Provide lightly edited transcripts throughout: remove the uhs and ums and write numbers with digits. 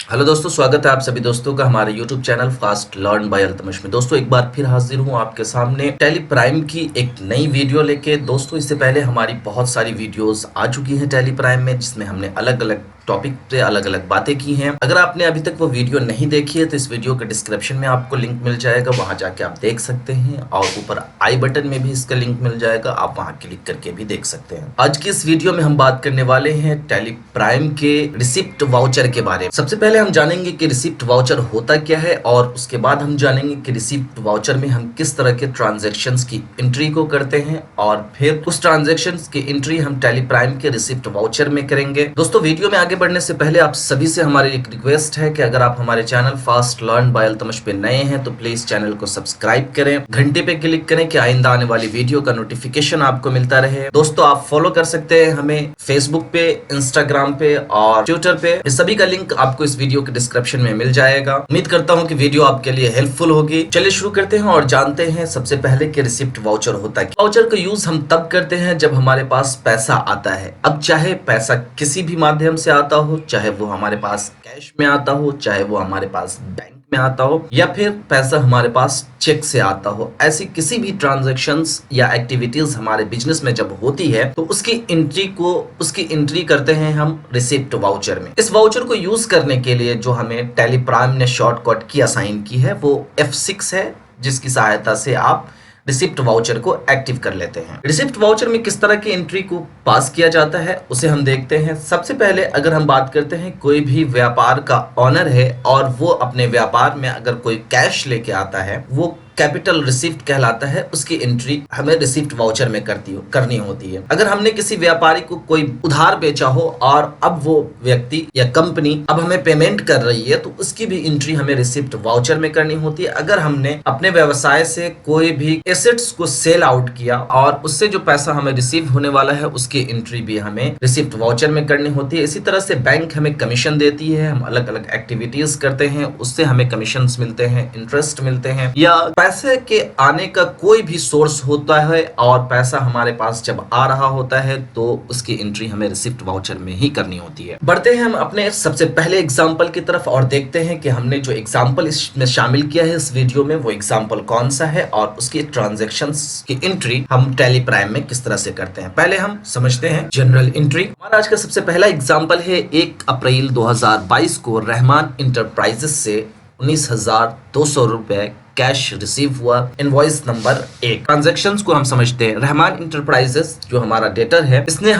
Hello दोस्तों, स्वागत है आप सभी दोस्तों का हमारे YouTube channel fast learn by Altamash में। दोस्तों एक बार फिर हाजिर हूँ आपके सामने टैली प्राइम की एक नई वीडियो लेके। दोस्तों इससे पहले हमारी बहुत सारी वीडियोस आ चुकी हैं टैली प्राइम में, जिसमें हमने अलग अलग टॉपिक पे अलग अलग बातें की हैं। अगर आपने अभी तक वो वीडियो नहीं देखी है तो इस वीडियो के डिस्क्रिप्शन में आपको लिंक मिल जाएगा, वहां जाके आप देख सकते हैं। और ऊपर आई बटन में भी इसका लिंक मिल जाएगा, आप वहां क्लिक करके भी देख सकते हैं। आज की इस वीडियो में हम बात करने वाले हैं टैली प्राइम के रिसिप्ट वाउचर के बारे में। सबसे पहले हम जानेंगे कि रिसिप्ट वाउचर होता क्या है, और उसके बाद हम जानेंगे कि रिसिप्ट वाउचर में हम किस तरह के ट्रांजैक्शंस की एंट्री को करते हैं, और फिर उस ट्रांजैक्शंस की एंट्री हम टैली प्राइम के रिसिप्ट वाउचर में करेंगे। दोस्तों वीडियो में आगे बढ़ने से पहले आप सभी से हमारी एक रिक्वेस्ट है कि अगर आप हमारे channel fast learn by Altamash पे नए हैं तो प्लीज चैनल को सब्सक्राइब करें, घंटे पे क्लिक करें कि आइंदा आने वाली वीडियो का नोटिफिकेशन आपको मिलता रहे। दोस्तों आप फॉलो कर सकते हैं हमें फेसबुक पे, इंस्टाग्राम पे और ट्विटर पे। इस सभी का लिंक आपको इस वीडियो के डिस्क्रिप्शन में मिल जाएगा। उम्मीद करता हूँ कि वीडियो आपके लिए हेल्पफुल होगी। चलिए शुरू करते हैं और जानते हैं सबसे पहले कि रिसिप्ट वाउचर होता है। वाउचर का यूज हम तब करते हैं जब हमारे पास पैसा आता है। अब चाहे पैसा किसी भी माध्यम से आता हो, चाहे वो हमारे पास कैश में आता हो, चाहे वो हमारे पास बैंक में आता हो, या फिर पैसा हमारे पास चेक से आता हो, ऐसी किसी भी ट्रांजैक्शंस या एक्टिविटीज हमारे बिजनेस में जब होती है तो उसकी एंट्री करते हैं हम रिसिप्ट वाउचर में। इस वाउचर को यूज करने के लिए जो हमें टैली प्राइम ने शॉर्टकट की असाइन की है वो F6 है, जिसकी सहायता से आप रिसिप्ट वाउचर को एक्टिव कर लेते हैं। रिसिप्ट वाउचर में किस तरह की एंट्री को पास किया जाता है उसे हम देखते हैं। सबसे पहले अगर हम बात करते हैं, कोई भी व्यापार का ऑनर है और वो अपने व्यापार में अगर कोई कैश लेके आता है, वो कैपिटल रिसिप्ट कहलाता है, उसकी एंट्री हमें रिसिप्ट वाउचर में करनी होती है। अगर हमने किसी व्यापारी को कोई उधार बेचा हो और अब वो व्यक्ति या कंपनी अब हमें पेमेंट कर रही है तो उसकी भी एंट्री हमें रिसिप्ट वाउचर में करनी होती है। अगर हमने अपने व्यवसाय से कोई भी एसेट्स को सेल आउट किया और उससे जो पैसा हमें रिसीव होने वाला है उसकी एंट्री भी हमें रिसिप्ट वाउचर में करनी होती है। इसी तरह से बैंक हमें कमीशन देती है, हम अलग अलग एक्टिविटीज करते हैं, उससे हमें कमीशन मिलते हैं, इंटरेस्ट मिलते हैं, या पैसे के आने का कोई भी सोर्स होता है और पैसा हमारे पास जब आ रहा होता है तो उसकी एंट्री हमें रिसिप्ट वाउचर में ही करनी होती है। बढ़ते हैं हम अपने सबसे पहले एग्जांपल की तरफ और देखते हैं कि हमने जो एग्जांपल इसमें शामिल किया है इस वीडियो में, वो एग्जांपल कौन सा है और उसकी ट्रांजैक्शंस की एंट्री हम टैली प्राइम में किस तरह से करते हैं। पहले हम समझते हैं जनरल एंट्री। हमारा आज का सबसे पहला एग्जांपल है 1 अप्रैल 2022 को रहमान इंटरप्राइजेस से 19,200 रुपए कैश रिसीव हुआ। Invoice number 1। ट्रांजैक्शंस को हम समझते हैं। रहमान इंटरप्राइजेस जो हमारा डेटर है, इसने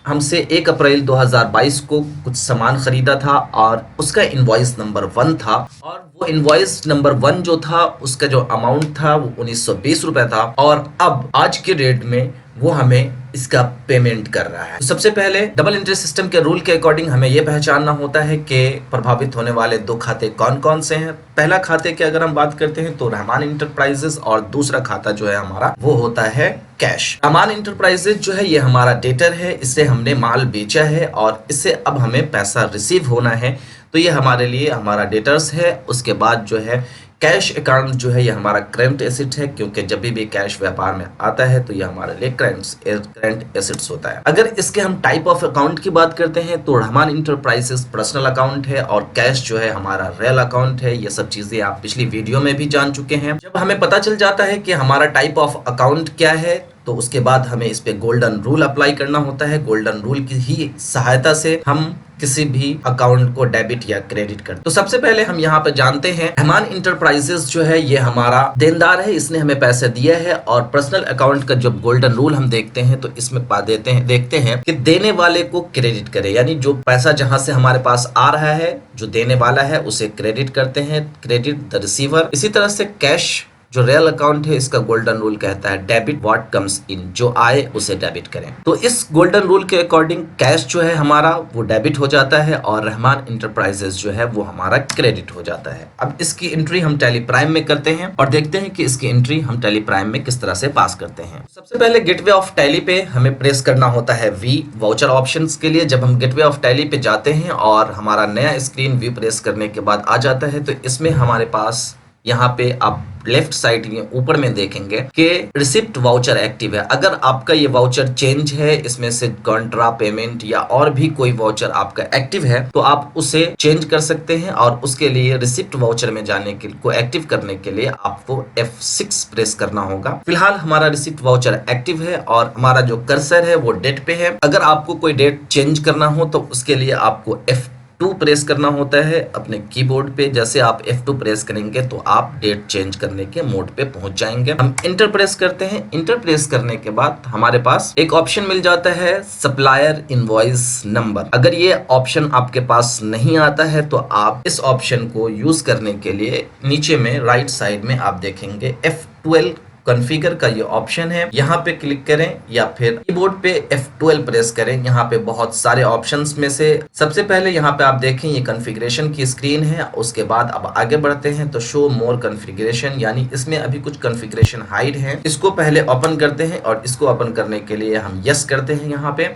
हमसे 1 अप्रैल 2022 को कुछ सामान खरीदा था और उसका इनवॉइस नंबर 1 था, और वो इनवॉइस नंबर 1 जो था उसका जो अमाउंट था वो 1920 रुपए था, और अब आज के डेट में वो हमें इसका पेमेंट कर रहा है। तो सबसे पहले डबल एंट्री सिस्टम के रूल के अकॉर्डिंग हमें यह पहचानना होता है कि प्रभावित होने वाले दो खाते कौन कौन से हैं। पहला खाते की अगर हम बात करते हैं तो रहमान इंटरप्राइजेस, और दूसरा खाता जो है हमारा वो होता है कैश। रहमान इंटरप्राइजेस जो है ये हमारा डेटर है, इससे हमने माल बेचा है और इससे अब हमें पैसा रिसीव होना है, तो ये हमारे लिए हमारा डेटर्स है। उसके बाद जो है कैश अकाउंट जो है ये हमारा करंट एसेट है, क्योंकि जब भी कैश व्यापार में आता है तो ये हमारे लिए करंट एसेट्स होता है। अगर इसके हम टाइप ऑफ अकाउंट की बात करते हैं तो रहमान इंटरप्राइजेस पर्सनल अकाउंट है और कैश जो है हमारा रियल अकाउंट है। ये सब चीजें आप पिछली वीडियो में भी जान चुके हैं। जब हमें पता चल जाता है कि हमारा टाइप ऑफ अकाउंट क्या है तो उसके बाद हमें इस पे गोल्डन रूल अप्लाई करना होता है। गोल्डन रूल की ही सहायता से हम किसी भी अकाउंट को डेबिट या क्रेडिट करते। तो सबसे पहले हम यहाँ पे जानते हैं रहमान इंटरप्राइजेस जो है ये हमारा देनदार है, इसने हमें पैसे दिए हैं, और पर्सनल अकाउंट का जब गोल्डन रूल हम देखते हैं तो इसमें देखते हैं कि देने वाले को क्रेडिट करे, यानी जो पैसा जहां से हमारे पास आ रहा है, जो देने वाला है उसे क्रेडिट करते हैं, क्रेडिट द रिसीवर। इसी तरह से कैश जो रियल अकाउंट है इसका गोल्डन रूल कहता है डेबिट व्हाट कम्स इन, जो आए उसे डेबिट करें। तो इस गोल्डन रूल के अकॉर्डिंग कैश जो है हमारा वो डेबिट हो जाता है और रहमान इंटरप्राइजेस जो है वो हमारा क्रेडिट हो जाता है। अब इसकी एंट्री हम टैली प्राइम में करते हैं और देखते हैं कि इसकी एंट्री हम टैली प्राइम में किस तरह से पास करते हैं। सबसे पहले गेटवे ऑफ टैली पे हमें प्रेस करना होता है V वाउचर ऑप्शंस के लिए। जब हम गेटवे ऑफ टैली पे जाते हैं और हमारा नया स्क्रीन V प्रेस करने के बाद आ जाता है तो इसमें हमारे पास यहाँ पे आप लेफ्ट साइड के ऊपर में देखेंगे कि रिसिप्ट वाउचर एक्टिव है। अगर आपका ये वाउचर चेंज है, इसमें से कॉन्ट्रा पेमेंट या और भी कोई वाउचर आपका एक्टिव है तो आप उसे चेंज कर सकते हैं, और उसके लिए रिसिप्ट वाउचर में जाने के को एक्टिव करने के लिए आपको F6 प्रेस करना होगा। फिलहाल हमारा रिसिप्ट वाउचर एक्टिव है और हमारा जो कर्सर है वो डेट पे है। अगर आपको कोई डेट चेंज करना हो तो उसके लिए आपको F2 प्रेस करना होता है अपने कीबोर्ड पे। जैसे आप F2 प्रेस करेंगे तो आप डेट चेंज करने के मोड पे पहुंच जाएंगे। हम इंटर प्रेस करते हैं। इंटर प्रेस करने के बाद हमारे पास एक ऑप्शन मिल जाता है सप्लायर इनवॉइस नंबर। अगर ये ऑप्शन आपके पास नहीं आता है तो आप इस ऑप्शन को यूज करने के लिए नीचे में राइट साइड में आप देखेंगे F12 कॉन्फ़िगर का ये ऑप्शन है, यहाँ पे क्लिक करें या फिर कीबोर्ड पे F12 प्रेस करें। यहाँ पे बहुत सारे ऑप्शंस में से सबसे पहले यहाँ पे आप देखें ये कॉन्फ़िगरेशन की स्क्रीन है। उसके बाद अब आगे बढ़ते हैं तो शो मोर कॉन्फ़िगरेशन, यानी इसमें अभी कुछ कॉन्फ़िगरेशन हाइड है। इसको पहले ओपन करते हैं और इसको ओपन करने के लिए हम यस करते हैं।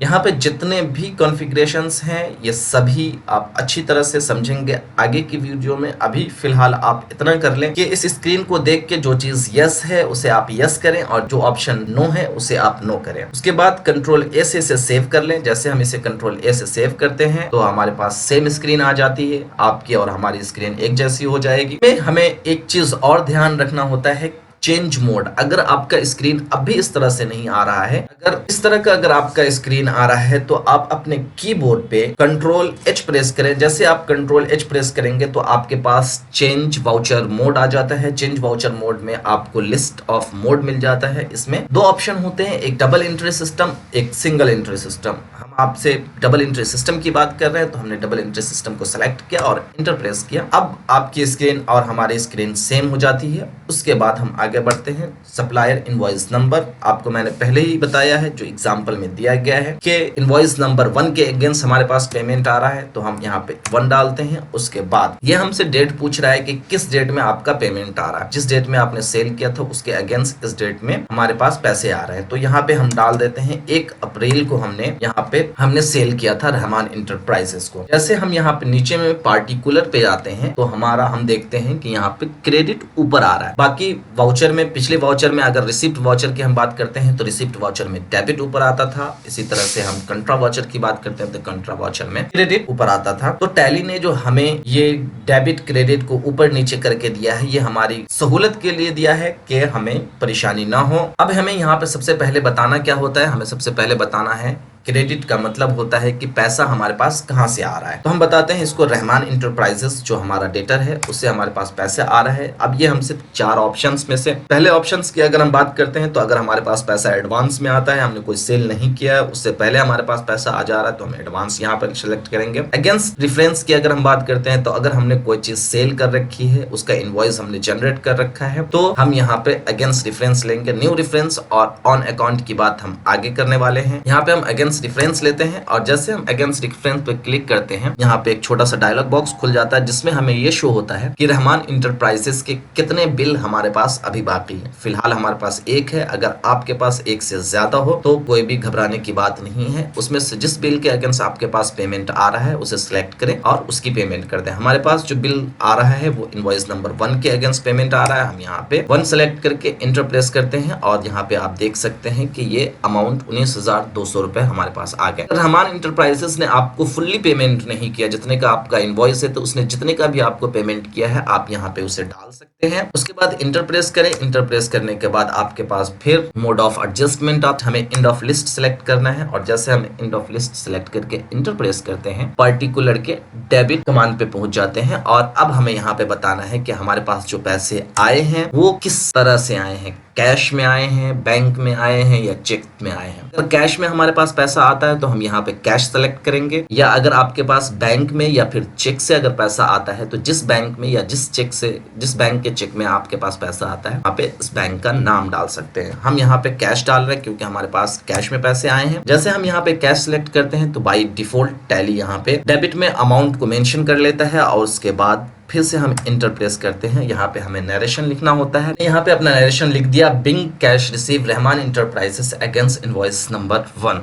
यहाँ पे जितने भी कॉन्फ़िगरेशंस हैं ये सभी आप अच्छी तरह से समझेंगे आगे की वीडियो में। अभी फिलहाल आप इतना कर लें कि इस स्क्रीन को देख के जो चीज यस है उसे आप यस करें और जो ऑप्शन नो है उसे आप नो करें। उसके बाद कंट्रोल ए से इसे सेव कर लें। जैसे हम इसे कंट्रोल ए से सेव करते हैं तो हमारे पास सेम स्क्रीन आ जाती है, आपकी और हमारी स्क्रीन एक जैसी हो जाएगी। हमें एक चीज और ध्यान रखना होता है, चेंज मोड। अगर आपका स्क्रीन अभी इस तरह से नहीं आ रहा है, अगर इस तरह का अगर आपका स्क्रीन आ रहा है तो आप अपने कीबोर्ड पे कंट्रोल H प्रेस करें। जैसे आप कंट्रोल H प्रेस करेंगे तो आपके पास चेंज वाउचर मोड आ जाता है। चेंज वाउचर मोड में आपको लिस्ट ऑफ मोड मिल जाता है। इसमें दो ऑप्शन होते हैं, एक डबल एंट्री सिस्टम, एक सिंगल एंट्री सिस्टम। हम आपसे डबल एंट्री सिस्टम की बात कर रहे हैं तो हमने डबल एंट्री सिस्टम को सेलेक्ट किया और इंटर प्रेस किया। अब आपकी स्क्रीन और हमारी स्क्रीन सेम हो जाती है। उसके बाद हम आगे बढ़ते हैं। सप्लायर इनवॉइस नंबर आपको मैंने पहले ही बताया है, जो एग्जांपल में दिया गया है कि इनवॉइस नंबर 1 के अगेंस्ट हमारे पास पेमेंट आ रहा है तो हम यहाँ पे 1 डालते हैं। उसके बाद ये हमसे डेट पूछ रहा है कि किस डेट में आपका पेमेंट आ रहा है। जिस डेट में आपने सेल किया था उसके अगेंस्ट इस डेट में हमारे पास पैसे आ रहे हैं, तो यहाँ पे हम डाल देते हैं 1 अप्रैल को हमने सेल किया था रहमान इंटरप्राइजेस को। जैसे हम यहाँ पे नीचे में पार्टिकुलर पे आते हैं तो हम देखते हैं कि यहाँ पे क्रेडिट ऊपर आ रहा है। बाकी वाउचर में, पिछले वाउचर में अगर रिसिप्ट वाउचर की हम बात करते हैं तो रिसिप्ट वाउचर में डेबिट ऊपर आता था। इसी तरह से हम कंट्रा वाउचर की बात करते हैं तो कंट्रा वाउचर में क्रेडिट ऊपर आता था। तो टैली ने जो हमें ये डेबिट क्रेडिट को ऊपर नीचे करके दिया है, ये हमारी सहूलत के लिए दिया है कि हमें परेशानी ना हो। अब हमें यहाँ पे सबसे पहले बताना क्या होता है, हमें सबसे पहले बताना है क्रेडिट का मतलब होता है कि पैसा हमारे पास कहां से आ रहा है। तो हम बताते हैं इसको रहमान इंटरप्राइजेस जो हमारा डेटर है उससे हमारे पास पैसा आ रहा है। अब ये हमसे 4 ऑप्शंस में से पहले ऑप्शंस की अगर हम बात करते हैं तो अगर हमारे पास पैसा एडवांस में आता है, हमने कोई सेल नहीं किया है, उससे पहले हमारे पास पैसा आ जा रहा है तो हम एडवांस यहाँ पर सिलेक्ट करेंगे। अगेंस्ट रेफरेंस की अगर हम बात करते हैं तो अगर हमने कोई चीज सेल कर रखी है, उसका इनवॉइस हमने जनरेट कर रखा है तो हम यहाँ पे अगेंस्ट रेफरेंस लेंगे। न्यू रेफरेंस और ऑन अकाउंट की बात हम आगे करने वाले हैं। यहाँ पे हम अगेंस्ट रेफरेंस लेते हैं और जैसे हम अगेंस्ट रेफरेंस पे क्लिक करते हैं यहाँ पे एक छोटा सा डायलॉग बॉक्स खुल जाता है जिसमें हमें ये शो होता है कि रहमान इंटरप्राइजेस के कितने बिल हमारे पास अभी बाकी है। फिलहाल हमारे पास 1 है। अगर आपके पास 1 से ज्यादा हो तो कोई भी घबराने की बात नहीं है। उसमें से जिस बिल के अगेंस्ट आपके पास पेमेंट आ रहा है उसे सिलेक्ट करें और उसकी पेमेंट कर दें। हमारे पास जो बिल आ रहा है वो इनवॉइस नंबर 1 के अगेंस्ट पेमेंट आ रहा है। हम यहाँ पे 1 सेलेक्ट करके इंटर प्रेस करते हैं और यहाँ पे आप देख सकते हैं कि ये अमाउंट 19,200 रुपए हमारे पास आ गए। रहमान इंटरप्राइजेस ने आपको फुल्ली पेमेंट नहीं किया, जितने का आपका इनवॉइस है तो उसने जितने का भी आपको पेमेंट किया है आप यहाँ पे उसे डाल सकते हैं। उसके बाद इंटर प्रेस करें। इंटर प्रेस करने के बाद आपके पास फिर मोड ऑफ एडजस्टमेंट हमें एंड ऑफ लिस्ट सेलेक्ट करना है और जैसे हम एंड ऑफ लिस्ट सेलेक्ट करके इंटर प्रेस करते हैं पार्टिकुलर के डेबिट कमांड पे पहुंच जाते हैं और अब हमें यहाँ पे बताना है कि हमारे पास जो पैसे आए हैं वो किस तरह से आए हैं, कैश में आए हैं, बैंक में आए हैं या चेक में आए हैं। अगर कैश में हमारे पास पैसा आता है तो हम यहाँ पे कैश सेलेक्ट करेंगे, या अगर आपके पास बैंक में या फिर चेक से अगर पैसा आता है तो जिस बैंक में या जिस बैंक के चेक में आपके पास पैसा आता है वहाँ पे इस बैंक का नाम डाल सकते हैं। हम यहाँ पे कैश डाल रहे हैं क्योंकि हमारे पास कैश में पैसे आए हैं। जैसे हम यहाँ पे कैश सेलेक्ट करते हैं तो बाई डिफॉल्ट टैली यहाँ पे डेबिट में अमाउंट को मेंशन कर लेता है और उसके बाद फिर से हम इंटर प्रेस करते हैं। यहाँ पे हमें नरेशन लिखना होता है। यहाँ पे अपना नरेशन लिख दिया, being cash receive Rahman enterprises against invoice number 1।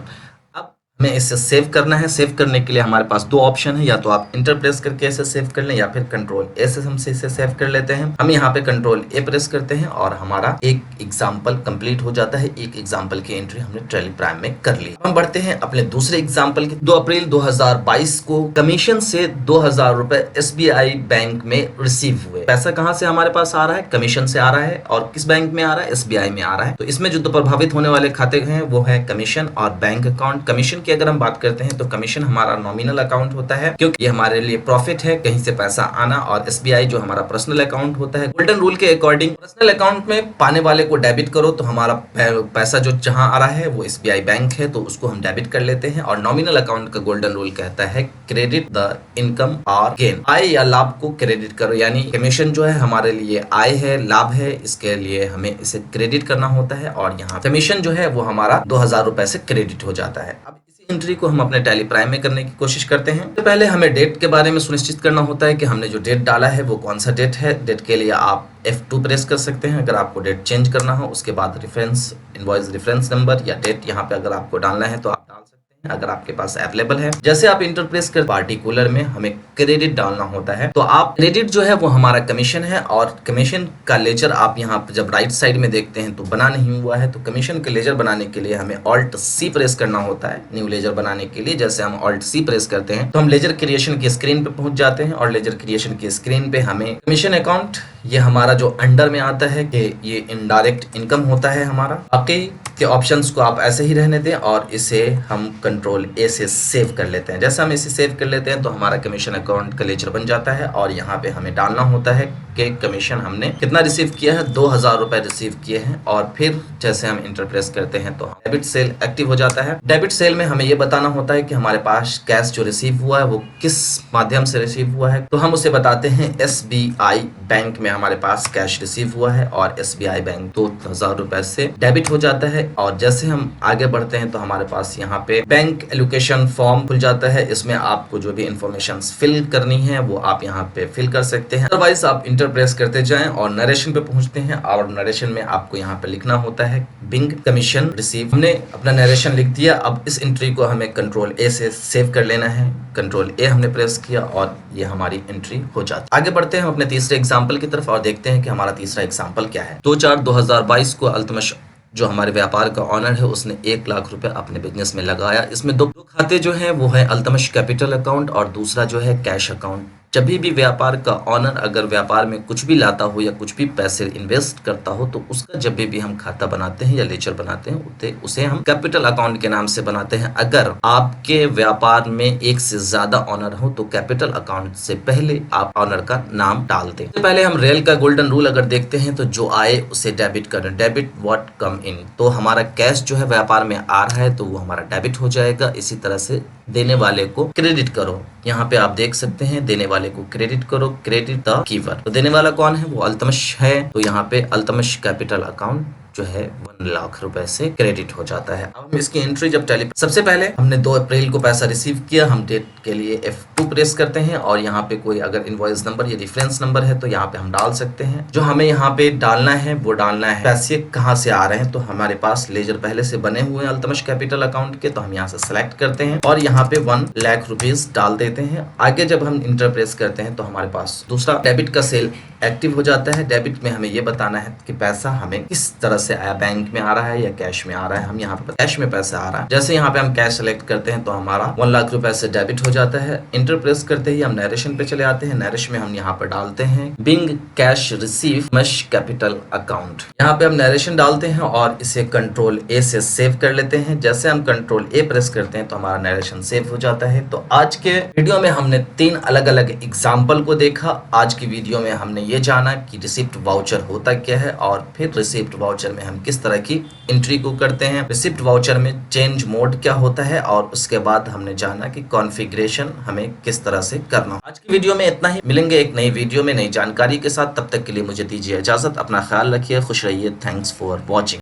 अब हमें इसे सेव करना है। सेव करने के लिए हमारे पास दो ऑप्शन है, या तो आप इंटर प्रेस करके इसे सेव कर लें या फिर कंट्रोल ए से हम इसे सेव कर लेते हैं। हम यहाँ पे कंट्रोल ए प्रेस करते हैं और हमारा एक एग्जाम्पल कंप्लीट हो जाता है। एक एग्जाम्पल की एंट्री हमने टैली प्राइम में कर ली। हम बढ़ते हैं अपने दूसरे एग्जाम्पल की। 2 अप्रैल 2022 को कमीशन से 2000 रुपए SBI बैंक में रिसीव हुए। पैसा कहाँ से हमारे पास आ रहा है? कमीशन से आ रहा है। और किस बैंक में आ रहा है? SBI में आ रहा है। तो इसमें जो प्रभावित होने वाले खाते हैं वो है कमीशन और बैंक अकाउंट। कमीशन की अगर हम बात करते हैं तो कमीशन हमारा नॉमिनल अकाउंट होता है, क्योंकि ये हमारे लिए प्रॉफिट है, कहीं से पैसा आना। और SBI जो हमारा पर्सनल अकाउंट होता है, गोल्डन रूल के अकॉर्डिंग पर्सनल अकाउंट में पाने वाले को डेबिट करो, तो हमारा पैसा जो जहां आ रहा है वो SBI बैंक है, तो उसको हम डेबिट कर लेते हैं। और नॉमिनल अकाउंट का गोल्डन रूल कहता है क्रेडिट द इनकम और गेन, आय या लाभ को क्रेडिट करो। यानी कमीशन जो है हमारे लिए आय है, लाभ है, इसके लिए हमें इसे क्रेडिट करना होता है। और यहाँ कमीशन जो है वो हमारा 2000 रुपए से क्रेडिट हो जाता है। अब एंट्री को हम अपने टैली प्राइम में करने की कोशिश करते हैं। तो पहले हमें डेट के बारे में सुनिश्चित करना होता है कि हमने जो डेट डाला है वो कौन सा डेट है। डेट के लिए आप F2 प्रेस कर सकते हैं अगर आपको डेट चेंज करना हो। उसके बाद रेफरेंस इनवॉइस रेफरेंस नंबर या डेट यहाँ पे अगर आपको डालना है तो आप डाल सकते हैं अगर आपके पास अवेलेबल है। जैसे आप इंटर प्रेस कर पार्टिकुलर में हमें क्रेडिट डालना होता है, तो आप क्रेडिट जो है वो हमारा कमीशन है। और कमीशन का लेजर आप यहाँ पे जब राइट साइड में देखते हैं तो बना नहीं हुआ है। तो कमीशन के लेजर बनाने के लिए हमें Alt C प्रेस करना होता है न्यू लेजर बनाने के लिए। जैसे हम Alt C प्रेस करते हैं तो हम लेजर क्रिएशन की स्क्रीन पे पहुंच जाते हैं। और लेजर क्रिएशन की स्क्रीन पे हमें कमीशन अकाउंट, ये हमारा जो अंडर में आता है कि ये इनडायरेक्ट इनकम होता है हमारा। बाकी के ऑप्शंस को आप ऐसे ही रहने दें और इसे हम कंट्रोल ए से सेव कर लेते हैं। जैसे हम इसे सेव कर लेते हैं तो हमारा कमीशन अकाउंट का लेजर बन जाता है। और यहाँ पे हमें डालना होता है कि कमीशन हमने कितना रिसीव किया है, 2000 रुपए रिसीव किए हैं। और फिर जैसे हम इंटर प्रेस करते हैं तो डेबिट सेल एक्टिव हो जाता है। डेबिट सेल में हमें ये बताना होता है कि हमारे पास कैश जो रिसीव हुआ है वो किस माध्यम से रिसीव हुआ है। तो हम उसे बताते हैं SBI बैंक में हमारे पास कैश रिसीव हुआ है और SBI बैंक 2000 रुपए से डेबिट हो जाता है। और जैसे हम आगे बढ़ते हैं तो हमारे पास यहाँ पे बैंक एलोकेशन फॉर्म खुल जाता है। इसमें आपको जो भी इंफॉर्मेशन फिल करनी है वो आप यहाँ पे फिल कर सकते हैं। अदरवाइज आप इंटर प्रेस करते जाएं और नरेशन पे पहुंचते हैं। और नरेशन में आपको यहाँ पे लिखना होता है बिंग कमीशन रिसीव। हमने अपना नरेशन लिख दिया। अब इस एंट्री को हमें कंट्रोल ए से सेव कर लेना है। कंट्रोल ए हमने प्रेस किया और ये हमारी एंट्री हो जाती है। आगे बढ़ते हैं अपने तीसरे एग्जाम्पल की तरफ और देखते हैं कि हमारा तीसरा एग्जाम्पल क्या है। 2/4/2022 को अल्तमश जो हमारे व्यापार का ऑनर है उसने 1 लाख रुपए अपने बिजनेस में लगाया। इसमें दो खाते जो हैं वो है अल्तमश कैपिटल अकाउंट और दूसरा जो है कैश अकाउंट। जब भी व्यापार का ऑनर अगर व्यापार में कुछ भी लाता हो या कुछ भी पैसे इन्वेस्ट करता हो तो उसका जब भी हम खाता बनाते हैं या लेजर बनाते हैं उसे हम कैपिटल अकाउंट के नाम से बनाते हैं। अगर आपके व्यापार में एक से ज्यादा ऑनर हो तो कैपिटल अकाउंट से पहले आप ऑनर का नाम डाल दें। तो पहले हम रेल का गोल्डन रूल अगर देखते हैं तो जो आए उसे डेबिट करें, डेबिट व्हाट कम इन। तो हमारा कैश जो है व्यापार में आ रहा है तो वो हमारा डेबिट हो जाएगा। इसी तरह से देने वाले को क्रेडिट करो। यहाँ पे आप देख सकते हैं देने वाले को क्रेडिट करो, क्रेडिट द गिवर। तो देने वाला कौन है? वो अल्तमश है। तो यहाँ पे अल्तमश कैपिटल अकाउंट जो है 1 लाख रुपए से क्रेडिट हो जाता है। अब हम इसकी एंट्री जब टैली, सबसे पहले हमने 2 अप्रैल को पैसा रिसीव किया। हम डेट के लिए F2 प्रेस करते हैं और यहाँ पे कोई अगर इनवॉइस नंबर या रेफरेंस नंबर है तो यहाँ पे हम डाल सकते हैं। जो हमें यहाँ पे डालना है वो डालना है पैसे कहाँ से आ रहे हैं। तो हमारे पास लेजर पहले से बने हुए हैं अल्तमश कैपिटल अकाउंट के, तो हम यहाँ से सिलेक्ट करते हैं और यहाँ पे 1 लाख रुपीज डाल देते हैं। आगे जब हम इंटर प्रेस करते हैं तो हमारे पास दूसरा डेबिट का सेल एक्टिव हो जाता है। डेबिट में हमें ये बताना है कि पैसा हमें किस तरह से आया, बैंक में आ रहा है या कैश में आ रहा है। हम यहाँ पे कैश में पैसा आ रहा है। जैसे यहाँ पे हम कैश सेलेक्ट करते हैं तो हमारा 1 लाख रुपए से डेबिट हो जाता है। इंटर प्रेस करते ही हम नरेशन पे चले आते हैं। नरेशन में हम यहाँ पे डालते हैं बिंग कैश रिसीव मश कैपिटल अकाउंट। यहाँ पे हम नरेशन डालते हैं और इसे कंट्रोल ए से सेव कर लेते हैं। जैसे हम कंट्रोल ए प्रेस करते हैं तो हमारा नरेशन सेव हो जाता है। तो आज के वीडियो में हमने 3 अलग अलग एग्जाम्पल को देखा। आज की वीडियो में हमने ये जाना कि रिसिप्ट वाउचर होता क्या है और फिर रिसिप्ट वाउचर में हम किस तरह की एंट्री को करते हैं। रिसिप्ट वाउचर में चेंज मोड क्या होता है और उसके बाद हमने जाना कि कॉन्फ़िगरेशन हमें किस तरह से करना। आज की वीडियो में इतना ही। मिलेंगे एक नई वीडियो में नई जानकारी के साथ। तब तक के लिए मुझे दीजिए इजाजत। अपना ख्याल रखिए, खुश रहिए। Thanks for watching.